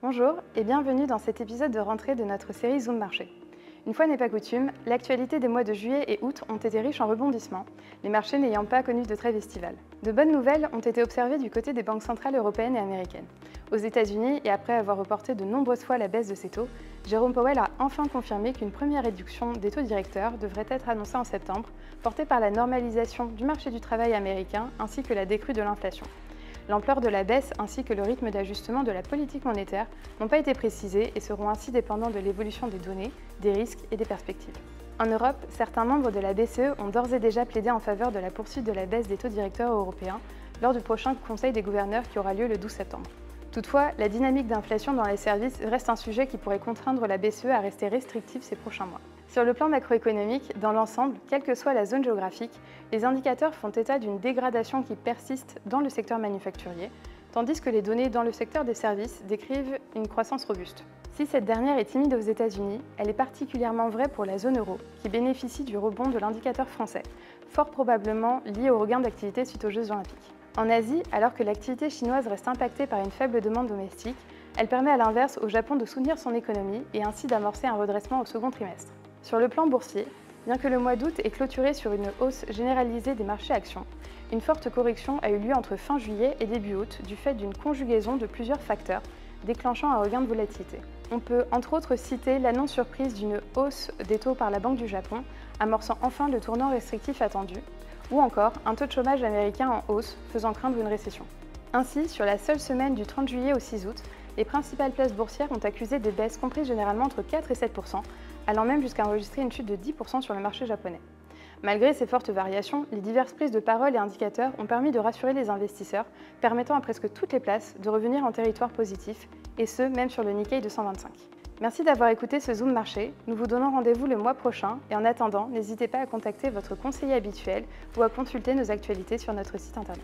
Bonjour et bienvenue dans cet épisode de rentrée de notre série Zoom Marché. Une fois n'est pas coutume, l'actualité des mois de juillet et août ont été riches en rebondissements, les marchés n'ayant pas connu de trêve estivale. De bonnes nouvelles ont été observées du côté des banques centrales européennes et américaines. Aux États-Unis, et après avoir reporté de nombreuses fois la baisse de ses taux, Jérôme Powell a enfin confirmé qu'une première réduction des taux directeurs devrait être annoncée en septembre, portée par la normalisation du marché du travail américain ainsi que la décrue de l'inflation. L'ampleur de la baisse ainsi que le rythme d'ajustement de la politique monétaire n'ont pas été précisés et seront ainsi dépendants de l'évolution des données, des risques et des perspectives. En Europe, certains membres de la BCE ont d'ores et déjà plaidé en faveur de la poursuite de la baisse des taux directeurs européens lors du prochain Conseil des gouverneurs qui aura lieu le 12 septembre. Toutefois, la dynamique d'inflation dans les services reste un sujet qui pourrait contraindre la BCE à rester restrictive ces prochains mois. Sur le plan macroéconomique, dans l'ensemble, quelle que soit la zone géographique, les indicateurs font état d'une dégradation qui persiste dans le secteur manufacturier, tandis que les données dans le secteur des services décrivent une croissance robuste. Si cette dernière est timide aux États-Unis, elle est particulièrement vraie pour la zone euro, qui bénéficie du rebond de l'indicateur français, fort probablement lié au regain d'activité suite aux Jeux Olympiques. En Asie, alors que l'activité chinoise reste impactée par une faible demande domestique, elle permet à l'inverse au Japon de soutenir son économie et ainsi d'amorcer un redressement au second trimestre. Sur le plan boursier, bien que le mois d'août ait clôturé sur une hausse généralisée des marchés actions, une forte correction a eu lieu entre fin juillet et début août du fait d'une conjugaison de plusieurs facteurs déclenchant un regain de volatilité. On peut entre autres citer l'annonce surprise d'une hausse des taux par la Banque du Japon, amorçant enfin le tournant restrictif attendu, ou encore un taux de chômage américain en hausse, faisant craindre une récession. Ainsi, sur la seule semaine du 30 juillet au 6 août, les principales places boursières ont accusé des baisses comprises généralement entre 4 et 7%, allant même jusqu'à enregistrer une chute de 10% sur le marché japonais. Malgré ces fortes variations, les diverses prises de parole et indicateurs ont permis de rassurer les investisseurs, permettant à presque toutes les places de revenir en territoire positif, et ce, même sur le Nikkei 225. Merci d'avoir écouté ce Zoom Marché. Nous vous donnons rendez-vous le mois prochain et en attendant, n'hésitez pas à contacter votre conseiller habituel ou à consulter nos actualités sur notre site internet.